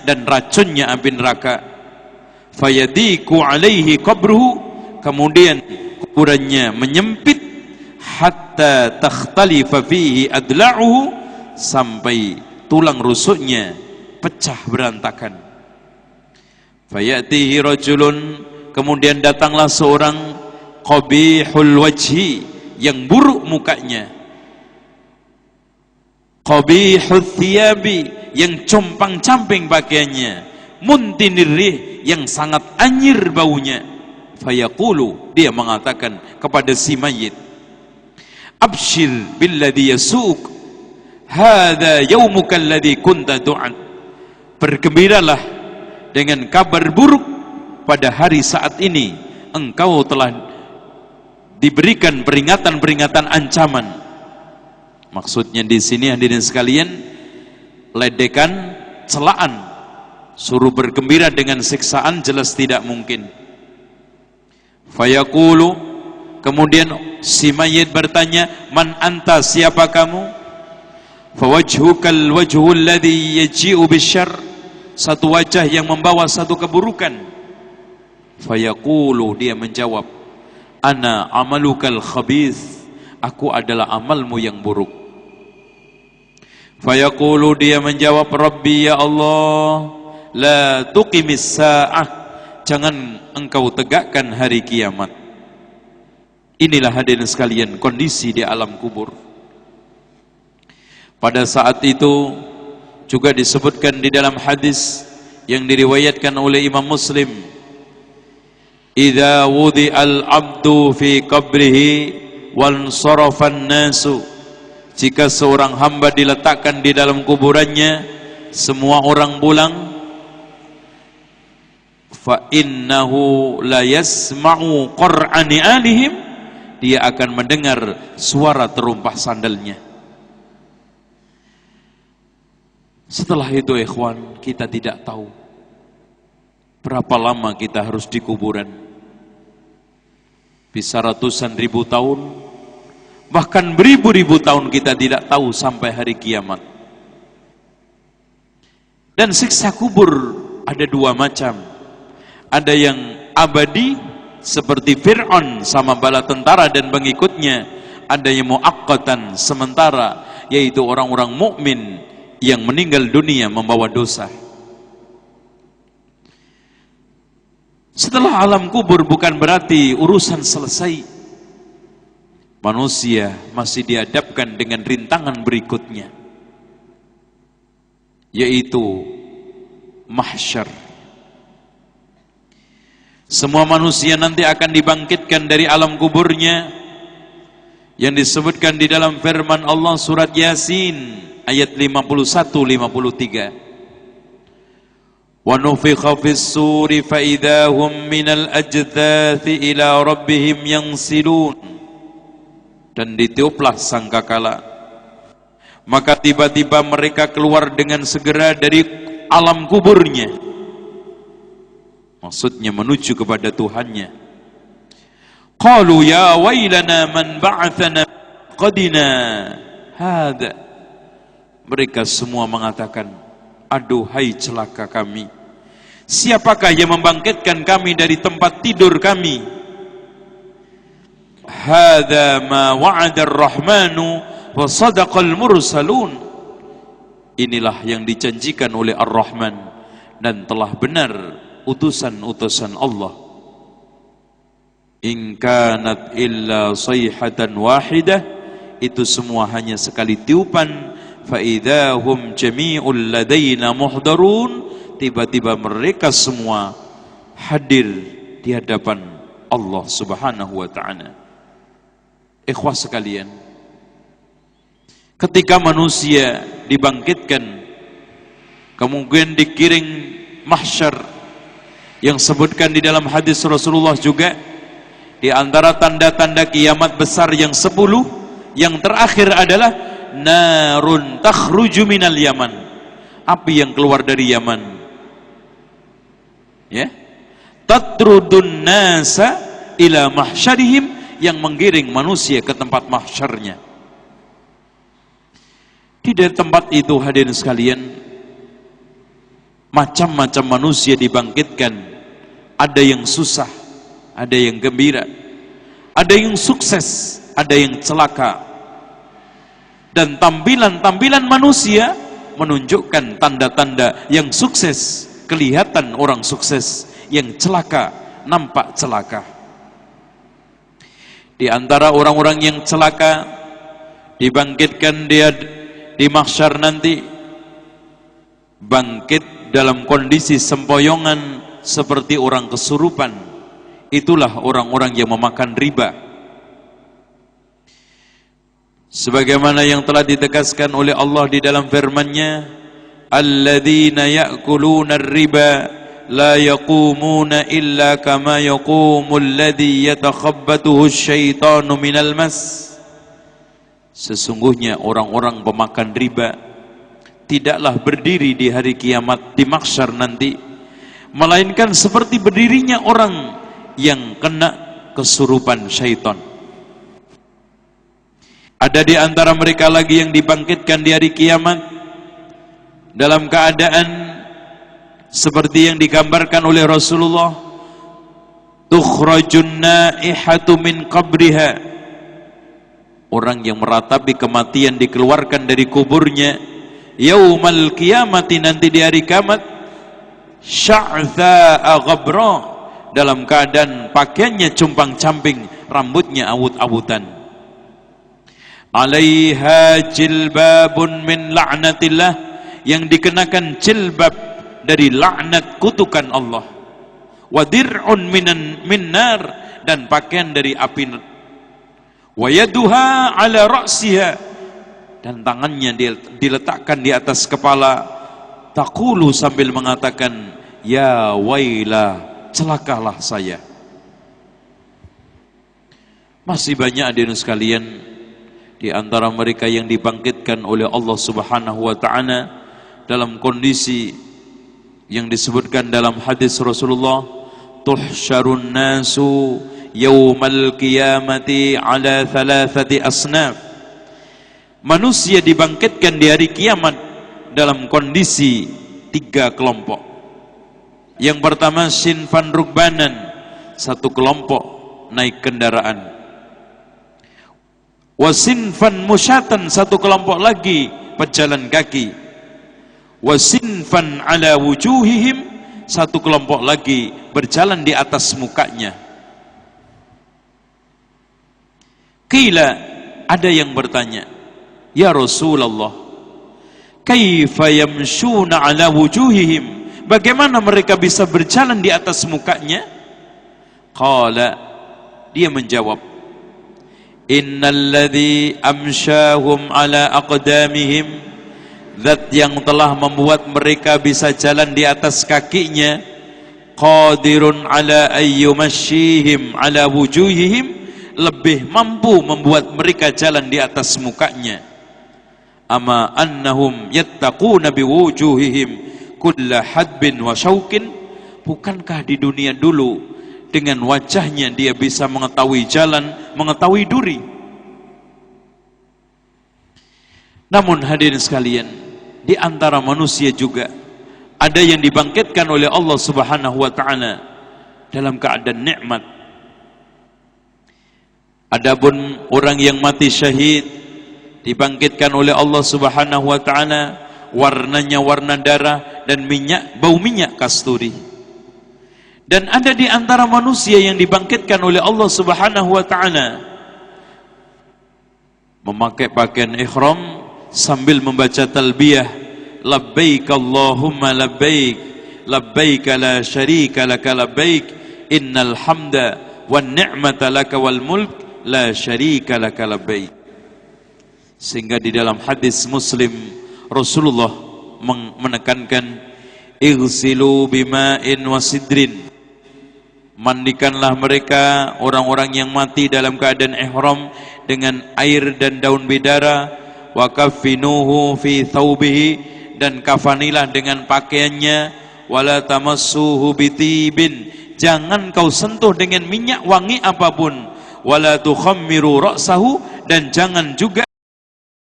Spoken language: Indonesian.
dan racunnya api neraka. Fayadiku alaihi qabruhu, kemudian kuburannya menyempit, hatta takhtalifa fihi adla'uhu, sampai tulang rusuknya pecah berantakan. Fayatihi rajulun, kemudian datanglah seorang qabihul wajhi, yang buruk mukanya, qabihul thiyabi, yang compang-camping pakaiannya, muntinirih, yang sangat anyir baunya. Fayaqulu, dia mengatakan kepada si mayit, abshir billadhi yasuk, hadha yaumuka alladhi kunta du'an, bergembiralah dengan kabar buruk, pada hari saat ini engkau telah diberikan peringatan-peringatan ancaman. Maksudnya di sini hadirin sekalian, ledekan, celaan, suruh bergembira dengan siksaan jelas tidak mungkin. Fayaqulu, kemudian si mayit bertanya, man anta, siapa kamu? Fawajhukal wajhul ladzi yaji'u bisyarr, satu wajah yang membawa satu keburukan. Fayaqulu, dia menjawab, ana amalukal khabith, aku adalah amalmu yang buruk. Fayaqulu, dia menjawab, Rabbi, ya Allah, la tuqimis sa'ah, jangan engkau tegakkan hari kiamat. Inilah hadirin sekalian kondisi di alam kubur. Pada saat itu juga disebutkan di dalam hadis yang diriwayatkan oleh Imam Muslim, idza wudi'al abdu fi qabrihi wan sarafan nasu, jika seorang hamba diletakkan di dalam kuburannya, semua orang pulang, fa innahu la yasma'u qur'ani alihim, dia akan mendengar suara terumpah sandalnya. Setelah itu ikhwan, kita tidak tahu berapa lama kita harus di kuburan. Bisa ratusan ribu tahun, bahkan beribu-ribu tahun kita tidak tahu sampai hari kiamat. Dan siksa kubur ada dua macam. Ada yang abadi seperti Fir'aun sama bala tentara dan pengikutnya. Ada yang muaqqatan, sementara, yaitu orang-orang mukmin yang meninggal dunia membawa dosa. Setelah alam kubur bukan berarti urusan selesai. Manusia masih dihadapkan dengan rintangan berikutnya, yaitu mahsyar. Semua manusia nanti akan dibangkitkan dari alam kuburnya, yang disebutkan di dalam firman Allah surat Yasin ayat 51-53. Wa nufikha fis suri fa idahum minal ajdathi ila rabbihim yansilun, dan ditiuplah sangkakala, maka tiba-tiba mereka keluar dengan segera dari alam kuburnya, maksudnya menuju kepada Tuhannya. Qalu ya wailana man ba'athana qadina hada, mereka semua mengatakan, aduhai celaka kami, siapakah yang membangkitkan kami dari tempat tidur kami? Hadza ma wa'ada ar-rahmanu wa sadaqal mursalun, inilah yang dijanjikan oleh Ar-Rahman dan telah benar utusan-utusan Allah. In kanat illa sayhatan wahidah, itu semua hanya sekali tiupan. Fa idahum jami'ul ladaina muhdarun, tiba-tiba mereka semua hadir di hadapan Allah Subhanahu wa ta'ala. Ikhwah sekalian, ketika manusia dibangkitkan, kemudian dikiring mahsyar, yang sebutkan di dalam hadis Rasulullah juga, di antara tanda-tanda kiamat besar yang 10, yang terakhir adalah narun takhruju minal Yaman, api yang keluar dari Yaman, ya, tatrudun nasa ila mahsyarihim, yang menggiring manusia ke tempat mahsyarnya. Di tempat itu hadirin sekalian, Macam-macam manusia dibangkitkan. Ada yang susah, ada yang gembira, ada yang sukses, ada yang celaka. Dan tampilan-tampilan manusia menunjukkan tanda-tanda yang sukses, kelihatan orang sukses, yang celaka nampak celaka. Di antara orang-orang yang celaka dibangkitkan dia di mahsyar nanti, bangkit dalam kondisi sempoyongan seperti orang kesurupan. Itulah orang-orang yang memakan riba. Sebagaimana yang telah ditegaskan oleh Allah di dalam firman-Nya, alladzina ya'kuluna ar-riba la yaqumuna illa kama yaqumul ladzi yatakhabbathu asyaitanu minal mas. Sesungguhnya orang-orang pemakan riba tidaklah berdiri di hari kiamat di mahsyar nanti melainkan seperti berdirinya orang yang kena kesurupan syaitan. Ada di antara mereka lagi yang dibangkitkan di hari kiamat dalam keadaan seperti yang digambarkan oleh Rasulullah, tukhrajun naihatu min qabriha. Orang yang meratapi kematian dikeluarkan dari kuburnya yaumal qiyamati, nanti di hari kiamat, sya'tha'a ghabra, dalam keadaan pakaiannya compang-camping, rambutnya awut-awutan. Alaiha jilbabun min la'natillah, yang dikenakan jilbab dari laknat kutukan Allah. Wa dir'un min nar, dan pakaian dari api. Wa yaduha ala ra'siha, dan tangannya diletakkan di atas kepala. Taqulu, sambil mengatakan, ya waila, celakalah saya. Masih banyak hadirin sekalian di antara mereka yang dibangkitkan oleh Allah Subhanahu wa taala dalam kondisi yang disebutkan dalam hadis Rasulullah, tuhsyarun nasu yaumal qiyamati ala thalathati asnaf. Manusia dibangkitkan di hari kiamat dalam kondisi 3 kelompok. Yang pertama, sinfan rukbanan, satu kelompok naik kendaraan. Wasinfan musyatan, satu kelompok lagi pejalan kaki. Wasinfan ala wujuhihim, satu kelompok lagi berjalan di atas mukanya. Qila, ada yang bertanya, ya Rasulullah, kaifa yamshuna ala wujuhihim, bagaimana mereka bisa berjalan di atas mukanya? Qala, dia menjawab, innalladzi amsyahum ala aqdamihim, zat yang telah membuat mereka bisa jalan di atas kakinya, qadirun ala ayyumashihim ala wujuhihim, lebih mampu membuat mereka jalan di atas mukanya. Ama annahum yattaquna biwujuhihim kulla hadbin wa syaukin, bukankah di dunia dulu dengan wajahnya dia bisa mengetahui jalan, mengetahui duri? Namun hadirin sekalian, di antara manusia juga ada yang dibangkitkan oleh Allah Subhanahu wa taala dalam keadaan nikmat. Adapun orang yang mati syahid dibangkitkan oleh Allah Subhanahu wa taala, warnanya warna darah dan bau minyak kasturi. Dan ada di antara manusia yang dibangkitkan oleh Allah Subhanahu wa taala memakai pakaian ihram sambil membaca talbiyah, labbaik Allahumma labbaik, labbaik la syarika laka labbaik, innal hamda wan ni'mata laka wal mulk la syarika laka labbaik. Sehingga di dalam hadis Muslim Rasulullah menekankan, igsilu bima'in wasidrin, mandikanlah mereka orang-orang yang mati dalam keadaan ihram dengan air dan daun bidara, wa kaffinuhu fi thawbihi, dan kafanilah dengan pakaiannya, wala tamassuhu bitibin, jangan kau sentuh dengan minyak wangi apapun, wala tukhammiru ra'sahu, dan jangan juga